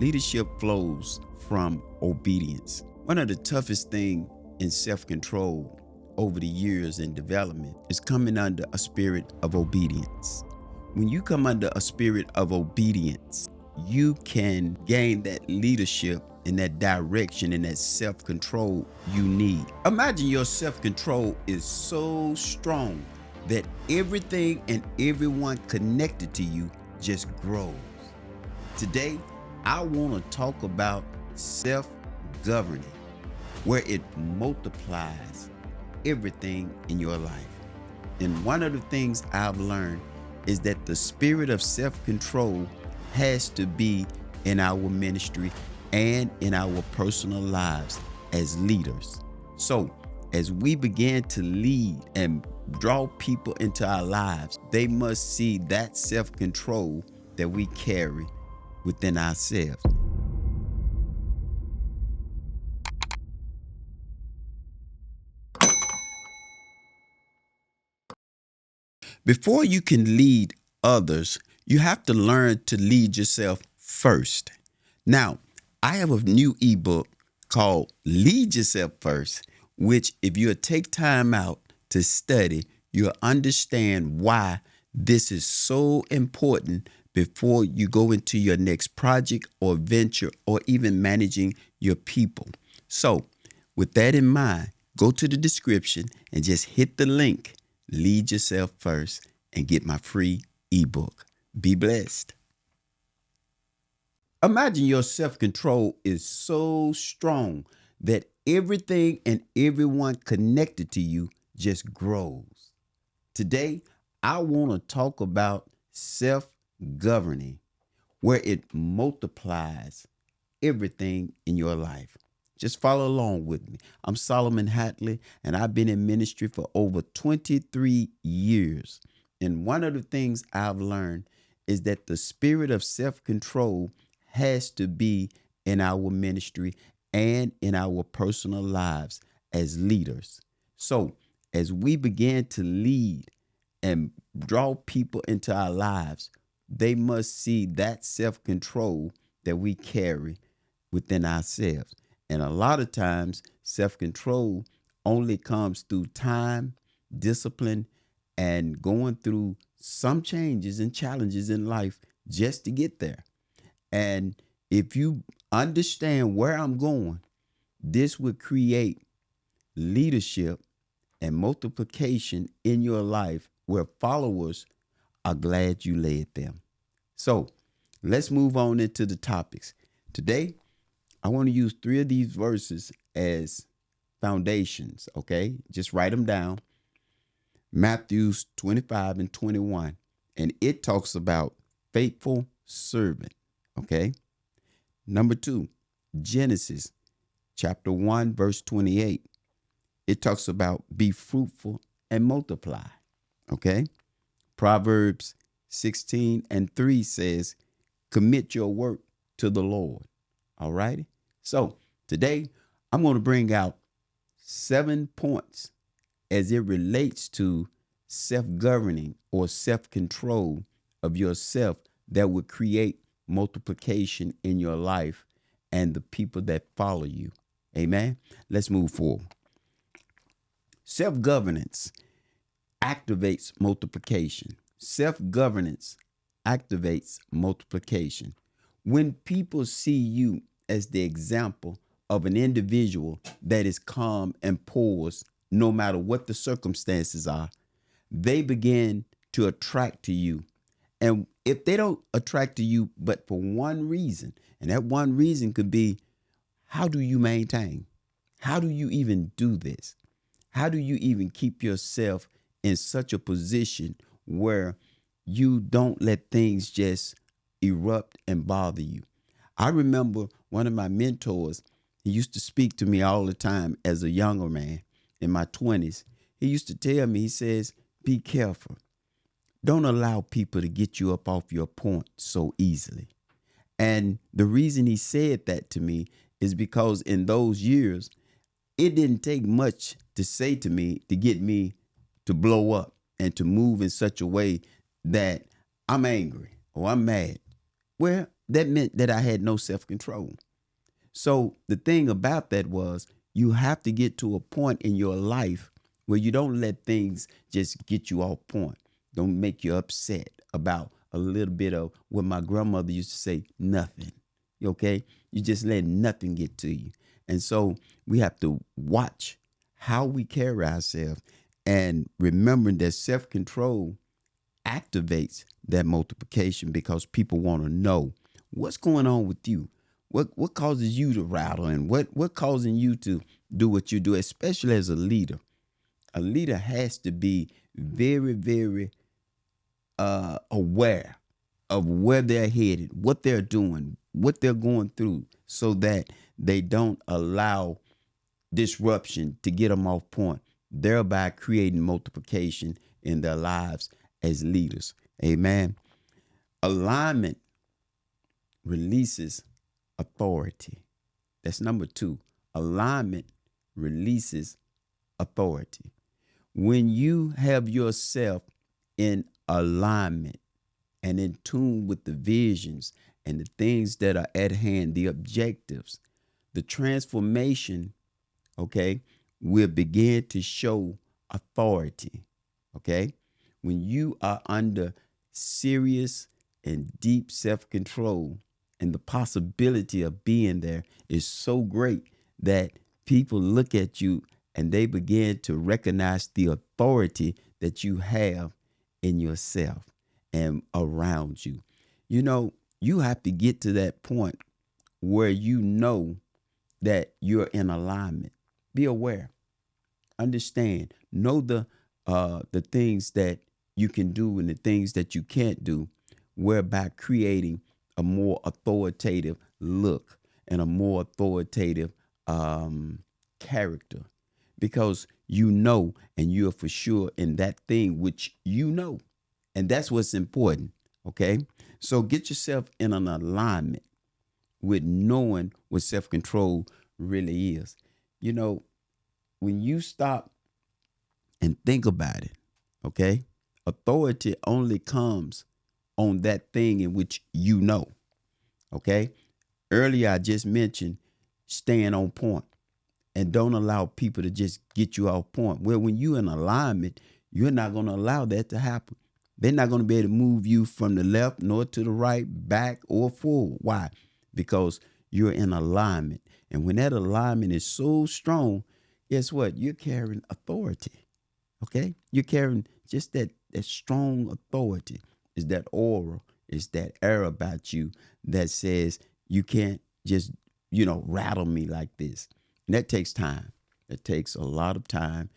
Leadership flows from obedience. One of the toughest things in self-control over the years in development is coming under a spirit of obedience. When you come under a spirit of obedience, you can gain that leadership and that direction and that self-control you need. Imagine your self-control is so strong that everything and everyone connected to you just grows. Today, I want to talk about self-governing, where it multiplies everything in your life. And one of the things I've learned is that the spirit of self-control has to be in our ministry and in our personal lives as leaders. So, as we begin to lead and draw people into our lives, they must see that self-control that we carry within ourselves. Before you can lead others, you have to learn to lead yourself first. Now, I have a new ebook called Lead Yourself First, which if you take time out to study, you'll understand why this is so important before you go into your next project or venture or even managing your people. So, with that in mind, go to the description and just hit the link, Lead Yourself First, and get my free ebook. Be blessed. Imagine your self-control is so strong that everything and everyone connected to you just grows. Today, I want to talk about self-governing, where it multiplies everything in your life. Just follow along with me. I'm Solomon Hatley, and I've been in ministry for over 23 years. And one of the things I've learned is that the spirit of self-control has to be in our ministry and in our personal lives as leaders. So, as we begin to lead and draw people into our lives, they must see that self-control that we carry within ourselves. And a lot of times, self-control only comes through time, discipline, and going through some changes and challenges in life just to get there. And if you understand where I'm going, this would create leadership and multiplication in your life where followers are glad you led them. So let's move on into the topics. Today, I want to use 3 of these verses as foundations, okay? Just write them down. Matthew 25 and 21. And it talks about faithful servant, okay? Number 2, Genesis chapter 1, verse 28. It talks about be fruitful and multiply, okay? Proverbs 16 and 3 says, commit your work to the Lord. All righty. So today I'm going to bring out 7 points as it relates to self-governing or self-control of yourself that would create multiplication in your life and the people that follow you. Amen. Let's move forward. Self-governance activates multiplication. Self-governance activates multiplication. When people see you as the example of an individual that is calm and poised, no matter what the circumstances are, they begin to attract to you. And if they don't attract to you, but for one reason, and that one reason could be, how do you maintain? How do you even do this? How do you even keep yourself in such a position where you don't let things just erupt and bother you? I remember one of my mentors, he used to speak to me all the time as a younger man in my 20s. He used to tell me, he says, be careful. Don't allow people to get you up off your point so easily. And the reason he said that to me is because in those years, it didn't take much to say to me to get me to blow up and to move in such a way that I'm angry or I'm mad. Well, that meant that I had no self-control. So the thing about that was you have to get to a point in your life where you don't let things just get you off point. Don't make you upset about a little bit of what my grandmother used to say, nothing. Okay? You just let nothing get to you. And so we have to watch how we carry ourselves and remembering that self-control activates that multiplication because people want to know what's going on with you. What causes you to rattle and what causing you to do what you do, especially as a leader. A leader has to be very, very aware of where they're headed, what they're doing, what they're going through, so that they don't allow disruption to get them off point, thereby creating multiplication in their lives as leaders. Amen. Alignment releases authority. That's number two. Alignment releases authority. When you have yourself in alignment and in tune with the visions and the things that are at hand, the objectives, the transformation, okay, will begin to show authority. Okay. When you are under serious and deep self-control, and the possibility of being there is so great that people look at you and they begin to recognize the authority that you have in yourself and around you. You know, you have to get to that point where you know that you're in alignment. Be aware, understand, know the things that you can do and the things that you can't do, whereby creating a more authoritative look and a more authoritative character, because you know and you're for sure in that thing which you know, and that's what's important. Okay, so get yourself in an alignment with knowing what self-control really is. You know, when you stop and think about it, okay, authority only comes on that thing in which you know. Okay. Earlier, I just mentioned staying on point and don't allow people to just get you off point. Well, when you're in alignment, you're not going to allow that to happen. They're not going to be able to move you from the left nor to the right, back or forward. Why? Because you're in alignment. And when that alignment is so strong, guess what? You're carrying authority. Okay? You're carrying just that strong authority. Is that aura, is that air about you that says you can't just, rattle me like this. And that takes time. It takes a lot of time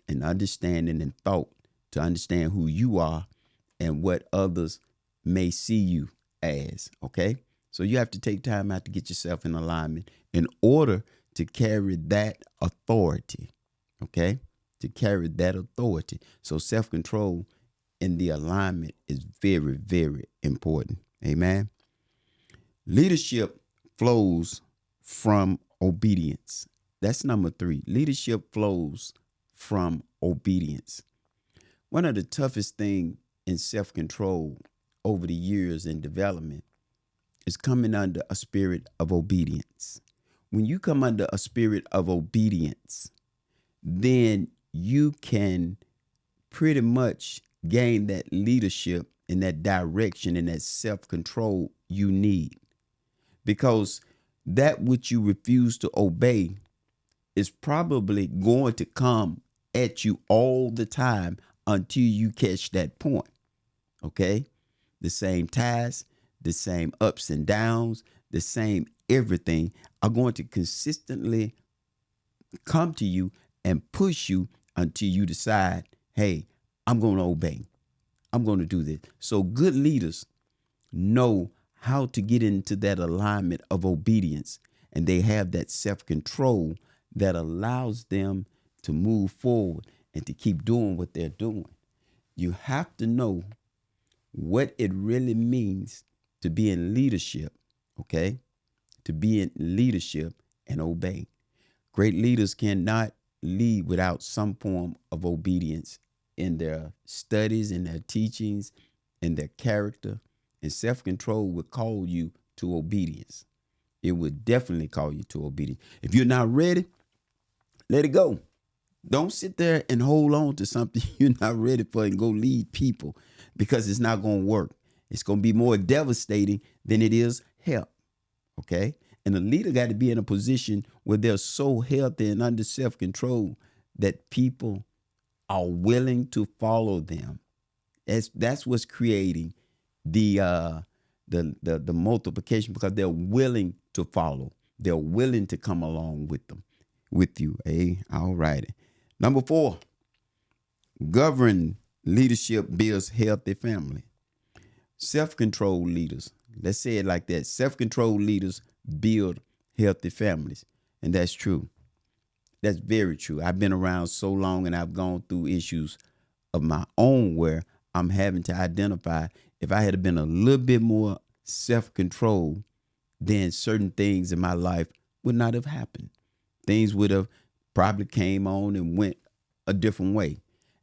and understanding and thought to understand who you are and what others may see you as. Okay? So you have to take time out to get yourself in alignment in order to carry that authority. Okay? To carry that authority. So self-control in the alignment is very, very important. Amen. Leadership flows from obedience. That's number three. Leadership flows from obedience. One of the toughest things in self-control over the years in development is coming under a spirit of obedience. When you come under a spirit of obedience, then you can pretty much gain that leadership and that direction and that self-control you need. Because that which you refuse to obey is probably going to come at you all the time until you catch that point. Okay? The same tasks, the same ups and downs, the same everything are going to consistently come to you and push you until you decide, hey, I'm going to obey. I'm going to do this. So good leaders know how to get into that alignment of obedience, and they have that self-control that allows them to move forward and to keep doing what they're doing. You have to know what it really means to be in leadership, okay? To be in leadership and obey. Great leaders cannot lead without some form of obedience in their studies, in their teachings, in their character. And self-control will call you to obedience. It would definitely call you to obedience. If you're not ready, let it go. Don't sit there and hold on to something you're not ready for and go lead people, because it's not going to work. It's going to be more devastating than it is help. Okay. And the leader got to be in a position where they're so healthy and under self-control that people are willing to follow them. That's what's creating the multiplication, because they're willing to follow. They're willing to come along with you. Hey, all righty. Number 4, governed leadership builds healthy family. Self-controlled leaders, let's say it like that. Self-controlled leaders build healthy families. And that's true. That's very true. I've been around so long and I've gone through issues of my own where I'm having to identify, if I had been a little bit more self-controlled, then certain things in my life would not have happened. Things would have probably came on and went a different way.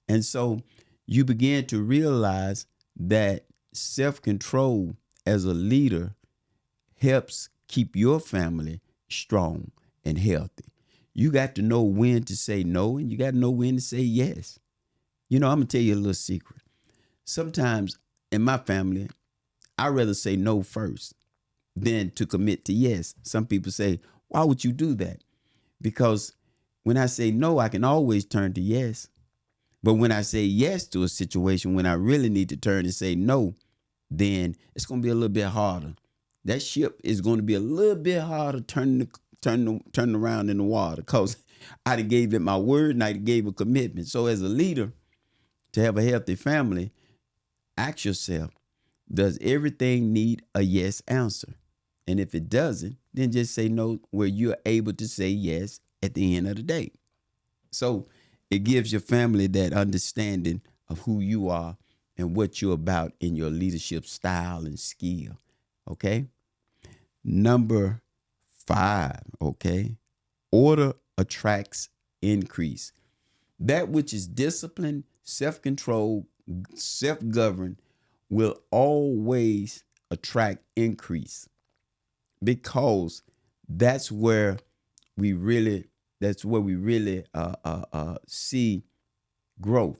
And so you begin to realize that self-control as a leader helps keep your family strong and healthy. You got to know when to say no, and you got to know when to say yes. I'm going to tell you a little secret. Sometimes in my family, I'd rather say no first than to commit to yes. Some people say, why would you do that? Because when I say no, I can always turn to yes. But when I say yes to a situation, when I really need to turn and say no, then it's going to be a little bit harder. That ship is going to be a little bit harder turning around in the water, because I gave it my word and I gave a commitment. So as a leader, to have a healthy family, ask yourself, does everything need a yes answer? And if it doesn't, then just say no where you're able to say yes at the end of the day. So it gives your family that understanding of who you are and what you're about in your leadership style and skill. Okay. Number 5. Okay. Order attracts increase. That which is disciplined, self-controlled, self-governed will always attract increase, because that's where we really see growth,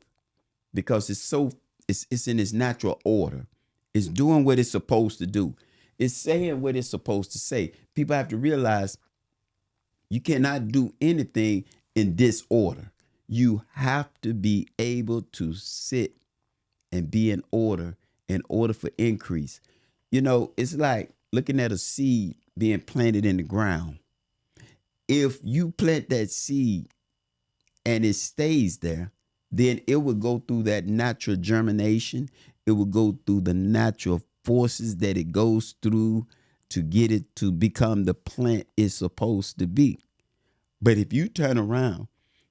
because it's in its natural order. It's doing what it's supposed to do. It's saying what it's supposed to say. People have to realize you cannot do anything in disorder. You have to be able to sit and be in order for increase. It's like looking at a seed being planted in the ground. If you plant that seed and it stays there, then it will go through that natural germination. It will go through the natural forces that it goes through to get it to become the plant it's supposed to be. But if you turn around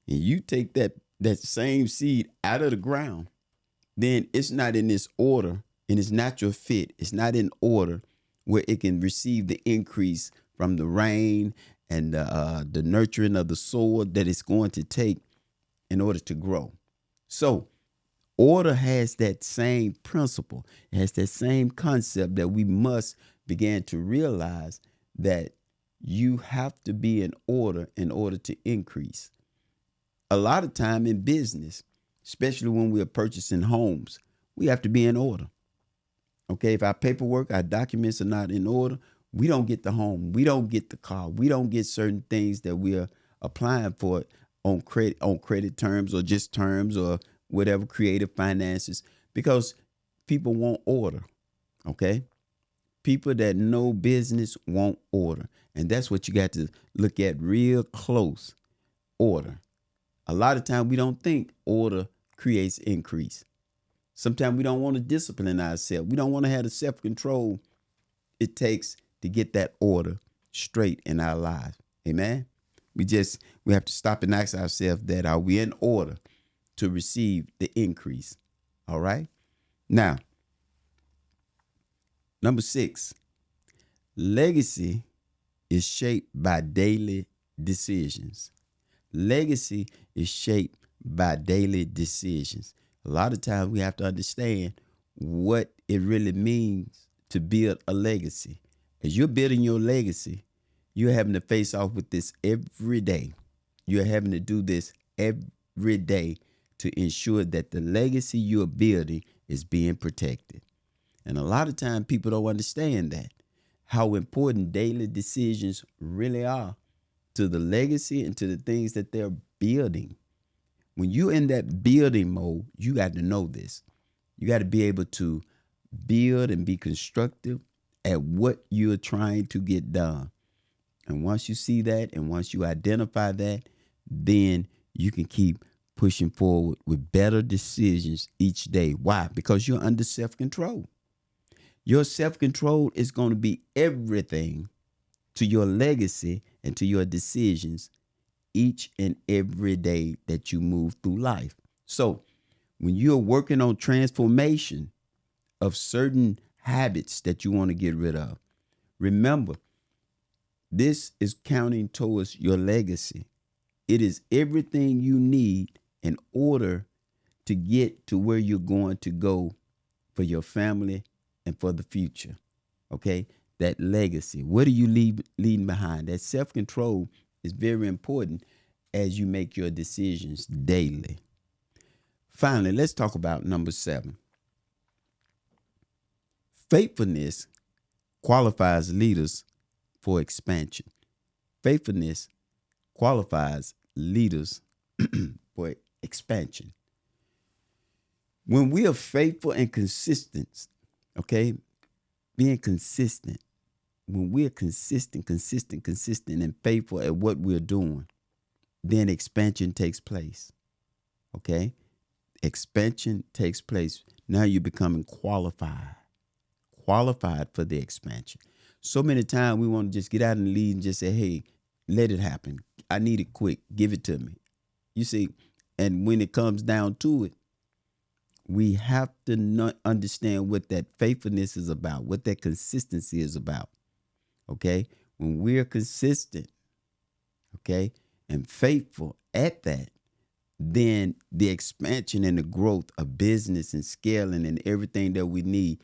and you take that same seed out of the ground, then it's not in its order, in its natural fit. It's not in order where it can receive the increase from the rain and the nurturing of the soil that it's going to take in order to grow. So order has that same principle. It has that same concept that we must begin to realize, that you have to be in order to increase. A lot of time in business, especially when we are purchasing homes, we have to be in order. Okay, if our paperwork, our documents are not in order, we don't get the home, we don't get the car, we don't get certain things that we are applying for on credit terms, or just terms, or whatever, creative finances, because people want order. Okay, people that know business want order, and that's what you got to look at real close. Order. A lot of time we don't think order creates increase. Sometimes we don't want to discipline ourselves. We don't want to have the self-control it takes to get that order straight in our lives. Amen. We have to stop and ask ourselves that, are we in order to receive the increase? All right. Now, number 6, legacy is shaped by daily decisions. Legacy is shaped by daily decisions. A lot of times we have to understand what it really means to build a legacy. As you're building your legacy, you're having to face off with this every day. You're having to do this every day to ensure that the legacy you're building is being protected. And a lot of times people don't understand that, how important daily decisions really are to the legacy and to the things that they're building. When you're in that building mode, you got to know this. You got to be able to build and be constructive at what you're trying to get done. And once you see that and once you identify that, then you can keep pushing forward with better decisions each day. Why? Because you're under self-control. Your self-control is going to be everything to your legacy and to your decisions each and every day that you move through life. So when you're working on transformation of certain habits that you want to get rid of, remember, this is counting towards your legacy. It is everything you need in order to get to where you're going to go for your family and for the future. Okay? That legacy. What are you leaving behind? That self-control is very important as you make your decisions daily. Finally, let's talk about number 7. Faithfulness qualifies leaders for expansion. Faithfulness qualifies leaders for expansion. When we are faithful and consistent, okay, being consistent, when we're consistent and faithful at what we're doing, then expansion takes place. Okay? Expansion takes place. Now you're becoming qualified for the expansion. So many times we want to just get out and lead and just say, hey, let it happen. I need it quick. Give it to me. You see, and when it comes down to it, we have to understand what that faithfulness is about, what that consistency is about. Okay? When we're consistent, okay, and faithful at that, then the expansion and the growth of business and scaling and everything that we need,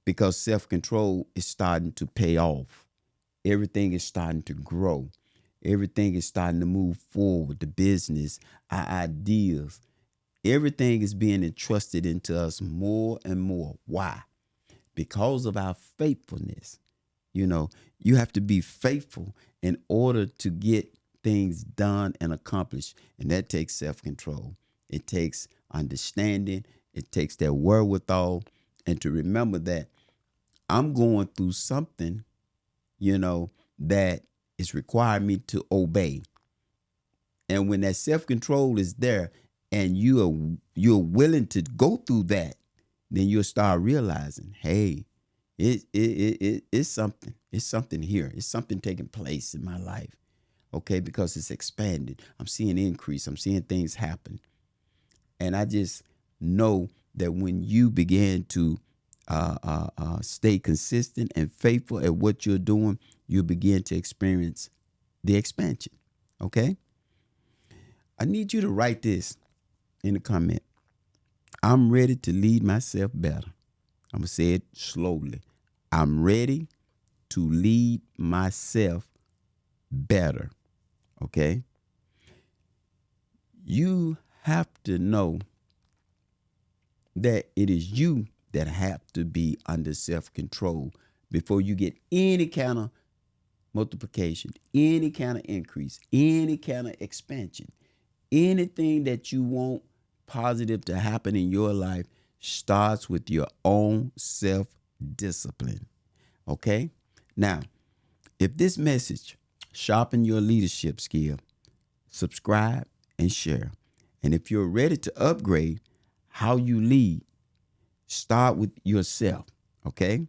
because self-control is starting to pay off. Everything is starting to grow. Everything is starting to move forward. The business, our ideas, everything is being entrusted into us more and more. Why? Because of our faithfulness. You know, you have to be faithful in order to get things done and accomplished. And that takes self-control. It takes understanding. It takes that wherewithal. And to remember that I'm going through something, that is requiring me to obey. And when that self-control is there and you're willing to go through that, then you'll start realizing, hey, it's something. It's something here. It's something taking place in my life. Okay, because it's expanded. I'm seeing increase. I'm seeing things happen. And I just know that when you begin to stay consistent and faithful at what you're doing, you begin to experience the expansion. Okay? I need you to write this in the comment. I'm ready to lead myself better. I'm going to say it slowly. I'm ready to lead myself better. Okay? You have to know that it is you that have to be under self-control before you get any kind of multiplication, any kind of increase, any kind of expansion. Anything that you want positive to happen in your life starts with your own self-discipline. Okay? Now, if this message sharpen your leadership skill, subscribe and share. And if you're ready to upgrade how you lead, start with yourself. Okay?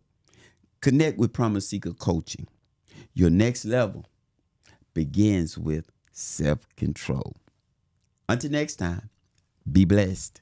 Connect with Promise Seeker Coaching. Your next level begins with self-control. Until next time, be blessed.